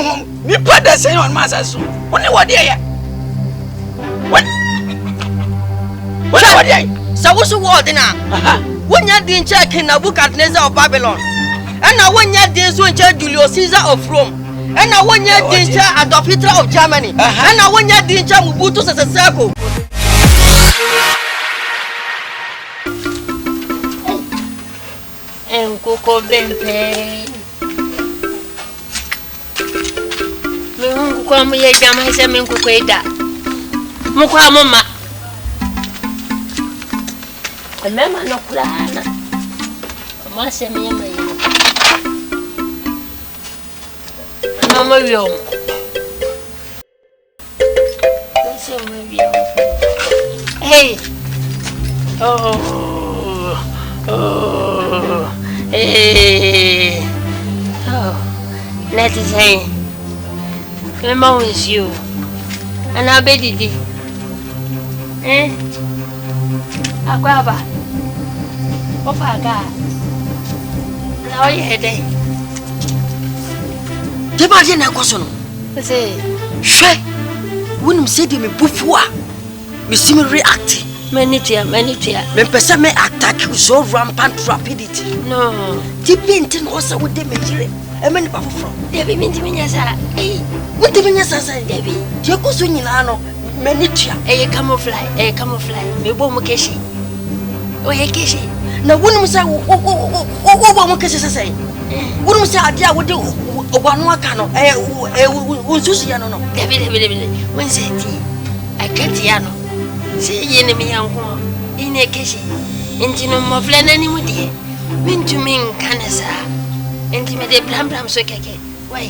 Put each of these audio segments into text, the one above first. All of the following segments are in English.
me put the same on Master. Only what day? What? What day? So what's the word now? When you didn't check in Nebuchadnezzar of Babylon, and now when you didn't check Julius Caesar of Rome, and now when you didn't check Adolf Hitler of Germany, and now when you didn't check Mobutu Sese Seko. And Coco Bempe. Come here, Jamma, Samin Cuqueda. Mukwamma. Remember, no plan. Massa me, Mamma, you. Hey. Oh. Hey. Oh. Let us say. My mom is you. And I bet it. Aquaba. Papa, now you had a Imagine a question. say, Shay, wouldn't say to me before. We see me reacting. many tear. Me person may attack you so rampant rapidity. No, Deep in also with them. I mean, from Debbie means me, yes, what the minister said, Debbie. You go swing in Ano, many tear. Camouflage, me bomukeshi. Oh, Hekishi. Now, wouldn't say, what cases say? Wouldn't say, I dear would do one cano, Susiano. Debbie, when say tea, I can't yano. Say, enemy uncle, in a kishi, into no more flan anymore, dear. Mean to mean canasa. Intimate blam so keke. Why?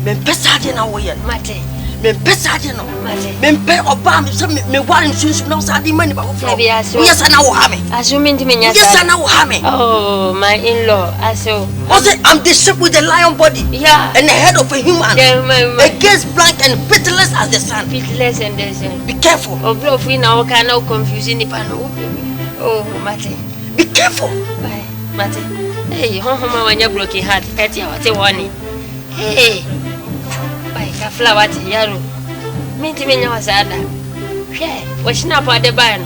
Men Pessadin away, Mate, men Pessadin, Mate. men Pay Obama, some me warning shoes, no sad money about Maybe I saw. yes, I know Hammy. Assuming to me, Yes, I know Hammy. Oh, my in-law, I saw. Also, I'm the ship with the lion body Yeah, and the head of a human. yeah, my Against blank and pitiless as the sun. pitiless and desert. Be careful. Oh, bro, we now cannot confuse any panel. Oh, Mate, Be careful. bye, Mate. Hey, home when you're broken heart, Petty, what's a warning? Hey, bye, a flower, Yaro. Mean to me, was other. Yeah, what's not at the ban?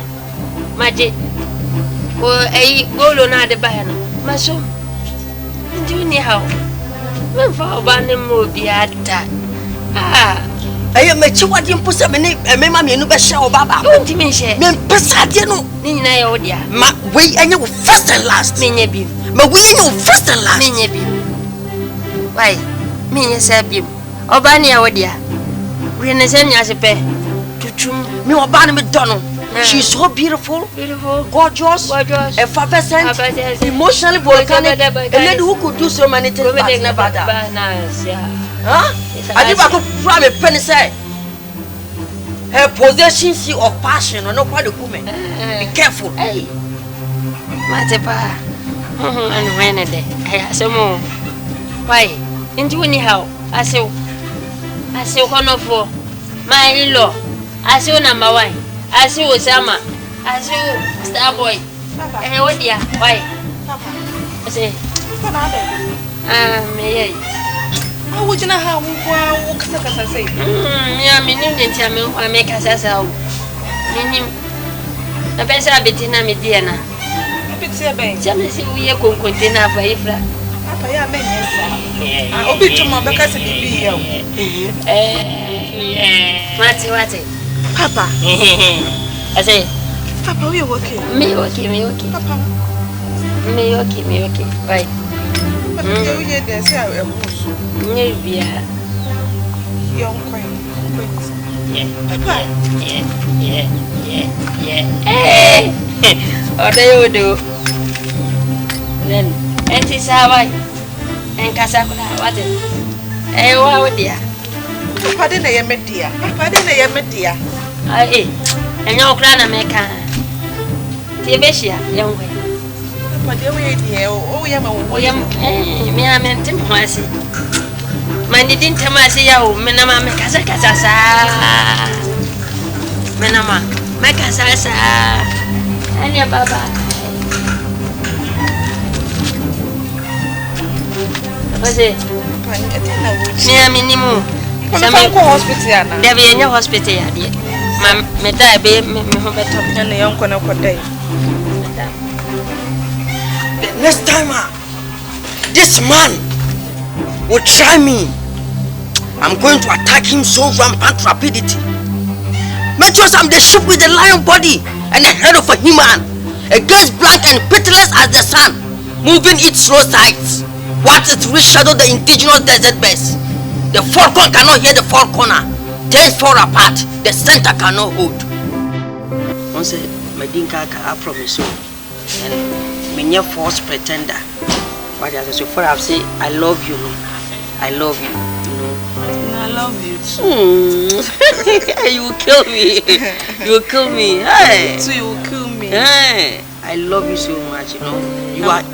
Magic. Or a goal on the ban. My son, do you know how? When for a band will be at that. Ah, I am a chihuahua put some name and mamma no show Baba. don't you mention? Men Pessadino. Nina, oh dear. My way and you first and last. Minya beam. My way and you first and last. Minya beam. Why? Minya sabim. Obania, oh dear. Renaissance as a pair. To chum. Me or Barney McDonald. She's so beautiful, Beautiful. gorgeous, effervescent, emotionally volcanic, and then who could do so many things but never that. Huh? I did not from a penny say. Her possession she of passion or no quite a woman. Be careful. Hey, Matepa. And when a day, I have some more. Why? Into anyhow, I say one of four. My in-law, I say number one. I see Osama. I see Starboy. Eh, what dear? Why? I say, me. How would you know how we say? Yeah, me didn't tell me why make us as out. Meaning, the best I bet in a mediana. It's a bank. Tell me, see, we are going to contain for Ifra. I'll be to my because it be here. What's it? Papa. I say, Papa, we are working. me okay. Papa, Me okay. Right. but you hear they say I will Maybe, young queen. yeah. Papa, Yeah. Hey! What do you do? Then, it is Hawaii and Casablanca. What is it? Hey, what dear? Papa didn't hear me, dear. Papa didn't hear me, dear. Hey, and your grand American. Tibesia, young way. Papa, dear, oh, yeah, Me, I meant him, was it? My didn't tell me, say, oh, Menama, Casa, Menama, Macasasa, and your Baba. Was it? Near minimum. Some hospital. There be any hospital. Mam, me die be me better than the young one of day. The next time this man will try me, I'm going to attack him so rampant rapidity. Make sure I'm the sheep with the lion body and the head of a human, against black and pitiless as the sun, moving its slow sides. What it will shadow the indigenous desert base. The falcon cannot hear the falconer. Things fall apart. The center cannot hold. One said, my dinka I promise you, and me near false pretender. But as so far I've said, I love you. I love you. You know. I love you too. You will kill me. You will kill me. Hey. So you will kill me. Hey. I love you so much. You know.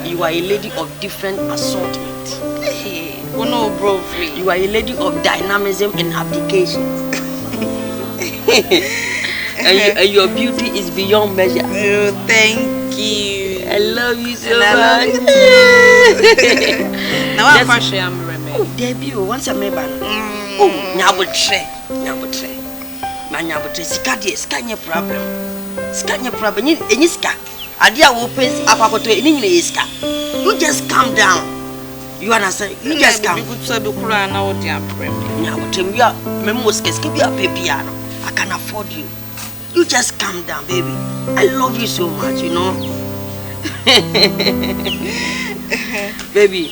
You are a lady of different assortment. Hey. Oh no, bro, free. You are a lady of dynamism and application. and your beauty is beyond measure. Oh, thank you. I love you so much. Love you now I'm actually oh, debut once a member. Oh, nyabutre. My nyabutre. Skanya problem. Skanya problem. Any ska. Adia opens up to any ska. You just calm down. You understand? You just calm. I can afford you. You just calm down, baby. I love you so much, you know. Baby,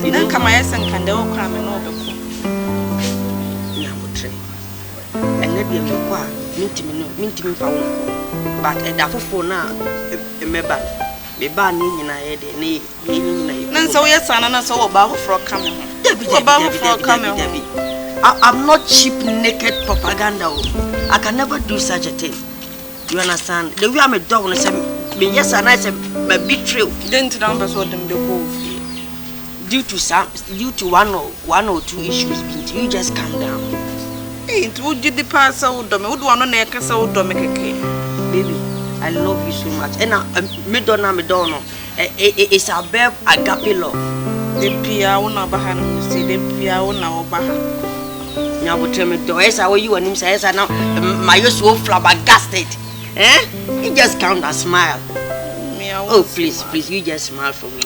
you know, come and can do crime and all the and let them meet me for but a daffo for now, a member. So yes, and so about for coming. I'm not cheap naked propaganda. I can never do such a thing. You understand? The way I'm a dog, yes, and I said, my betrayal. Then to number so them the whole due to one or two issues, you just calm down. It would you pass out would want to neck us out baby, I love you so much. And Madonna, it's a verb agape love. The Pia will not behind you see the Pia will now behind. Now, what tell me, how you and him says, I know my use so flabbergasted. Eh? You just count and smile. Oh, please, you just smile for me.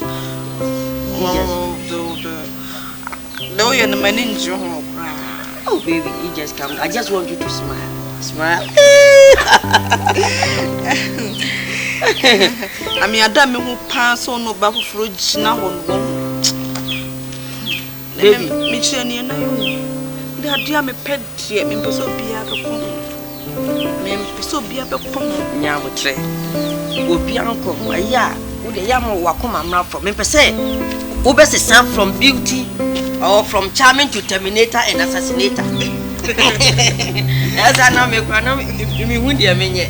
No, you're the man in your home. Oh, baby, you just come. I just want you to smile. Smile. I mean, I don't who pass on no back fruit now. Baby, Mitchell, you know, they are dear me pet, me so be a me so be a Yamutre. Will be uncle, my ya, would the Yamu Wakuma from me per se. Ubers is son from beauty or from charming to terminator and assassinator. As I know, me, you would dear me.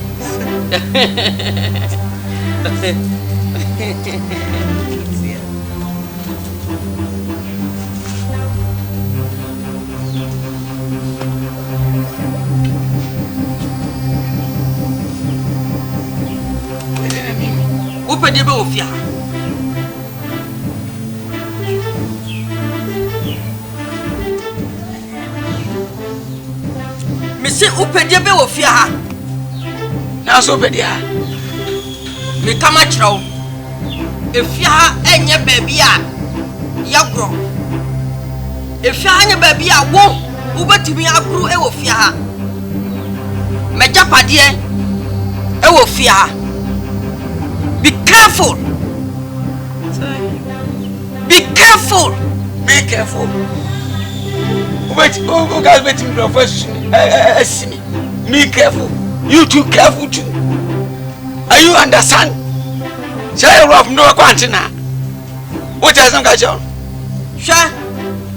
Open the door, Fia. Monsieur, open the door, Fia. Now, so be there. Me come at you. If you have any baby, you grow. If you have any baby, I won't. Uber to me, I grew a Fia. Me japadie, a Fia. Be careful. Be careful. Be careful. Wait, oh, guys, waiting for first. See me. Be careful. You too careful too. Are you understand? Say rough no quantina. What has not got you? Sure.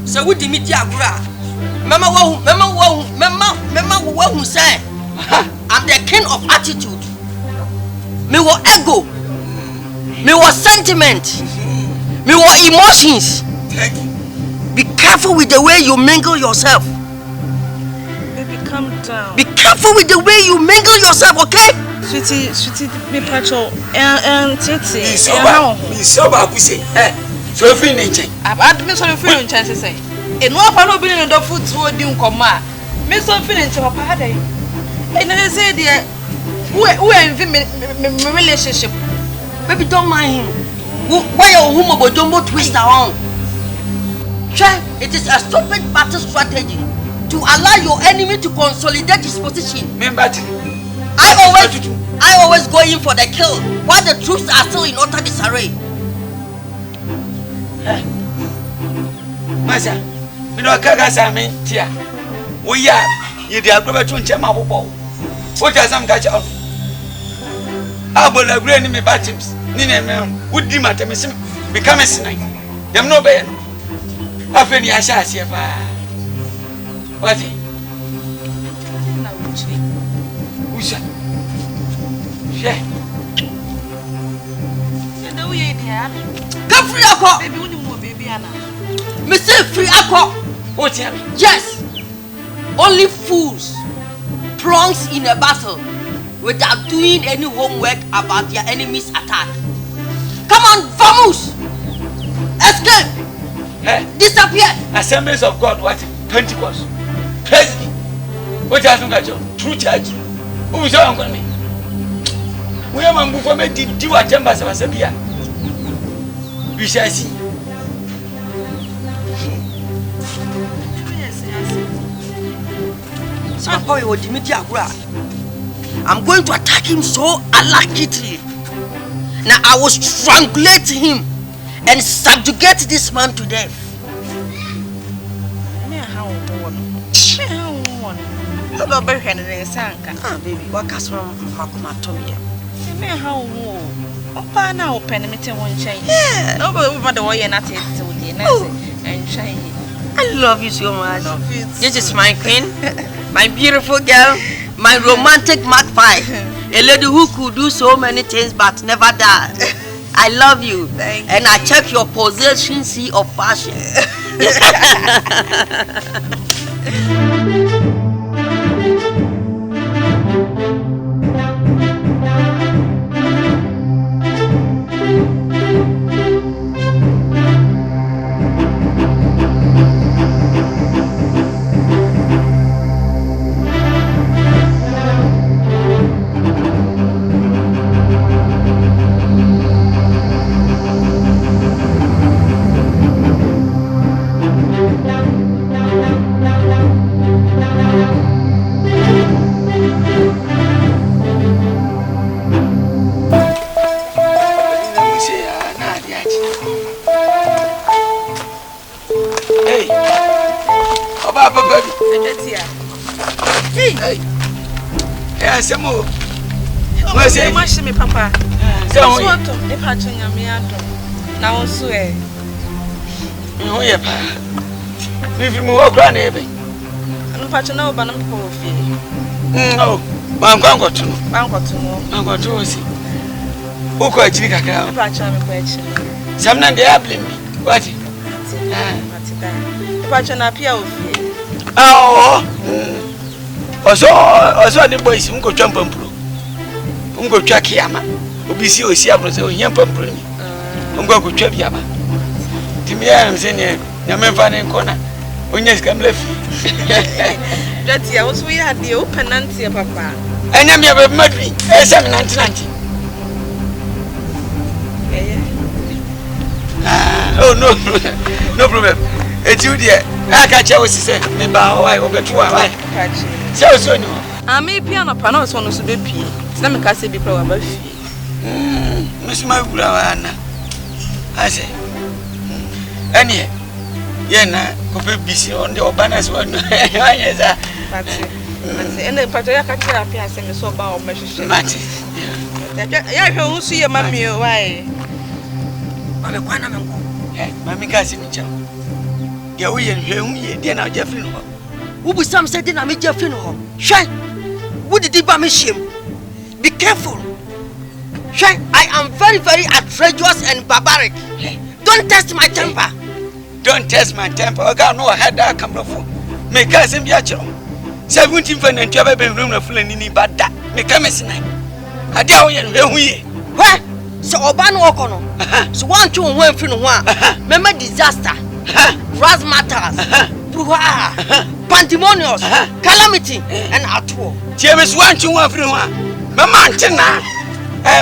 So what did meet Yagra? Mama who say I'm the king of attitude. Me wo ego. Me wo sentiment. Me wo emotions. Be careful with the way you mingle yourself. Baby, calm down. Be careful with the way you mingle yourself, okay? Sweetie, me patrol and titi. Me sober, we say. So free nature. I've had me so free on chances say. E no apa no bi no do foot wo di nkoma. Me so feeling to papa dey. E na say dey who envy me relationship. Baby, don't mind him. Why your woman but don't twist around? Try. It is a stupid battle strategy to allow your enemy to consolidate his position. I always go in for the kill while the troops are still in utter disarray. Masa, me no kaga sa me tia. We are you dey agba to nchema bobo. What does some catch up? Abola gre ni me batims. Ni na me wudi matemesim become a sinai. Dem no be no. Afa ni asha ase fa. What? Na uchi. Usha. Yeah. You know we dey. Come free akọ. Baby, we need baby ana. Me say free akọ. What tell me? Yes. Only fools plunge in a battle without doing any homework about their enemy's attack. Come on, vamos! Escape! Disappear! Assemblies of God, what? Pentecost. Crazy. What has to catch up? True church. Who is on me? We are among before me do what chambers of Sabia. We shall see. I'm going to attack him so alakitly. Now I will strangulate him and subjugate this man to death. Baby, what has wrong? I love you so much. This is my queen, my beautiful girl, my romantic magpie. A lady who could do so many things but never die. I love you. Thank and you. I check your possession sea of fashion. Me papa. So what to? If I change me ato. Na onso e. No ye pa. Me fi mo okra na ebe. Anu pa chona oba na mpo ofie. Oh, bankwankoto no. Bankwoto no. Bankwoto osi. Uko achiri kakra. Pa cha me ko achiri. Samna de able me. What? Matida. Pa chona pia ofie. Oh. Oso de boys mko twampa mpro. Mko twa kiama. Obisi osi abro se ohia mpro ni. Mko ko twa biaba. Timia mse ne nyamemfa ne nkona. Onye skamlefi. That ya was we had the open nanti papa. Enya me be madri. Esa me nanti. Oh no. No problem. Etu dia. Aka cha wo sise me ba why obetu why. Se o so ni ho. Ami piano pa na so no so be pie. Na me ka se bi pra wa ba fi. Mesma gura wana. Ase. Anie. Yena ko pe bisi on the obanas one. Anyeza. Pati. Ene pato ya ka tira pia se me so ba o mehwehwe. Mati. Ya hwe hu su ye mami o why. Mame kwana me nko. Mami ka se mi cha. Ya wo ye hwe hu ye de na Jeffrey no. Who be some said na me Jeffrey no. Shine. Who did it by me shame? Be careful. Shine. I am very, very outrageous and barbaric. Don't test my temper. Don't test my temper. I got no head that come from. Make us in Biachro. 17 for and travel be room full and any bad that. Make a mess night. I doubt you. What? So Oban Okono. So 1 2 1 3 1. Remember disaster. razzmatazz, brouhaha, pandemonious, calamity, and atuo. James want you one free one. Mama Antina,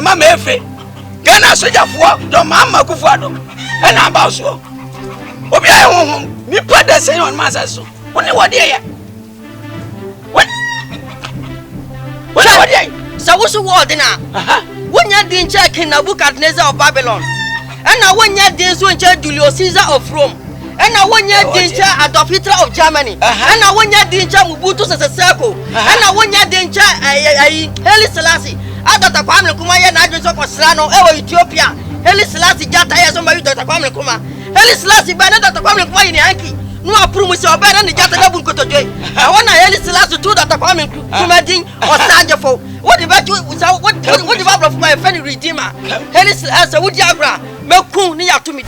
Mamma Efe, Ghana Soja for the Mamma Kufado, and about so. Obia, you put the same on Masaso. Only what day? What? What are they? So, what's the word now? When you didn't check in Nebuchadnezzar of Babylon, and now when you didn't check Julius Caesar of Rome, and now when you didn't check Adolf Hitler of Germany, and now when you didn't check Mobutu Sese Seko, and now when you didn't check Haile Selassie, Dr. Kwame Nkrumah, and I just was Srano, Ethiopia, Haile Selassie, Jata, somebody Dr. Kwame Nkrumah, Haile Selassie, but Dr. Kwame Nkrumah in Yankee. No approve your bed and the Jata Nabun Kotojoy. I want to Haile Selassie to Dr. Kwame Nkrumah or Sanjafo. What about you? What about my friend Redeemer? Haile Selassie, would you agree? Mekun, near to me.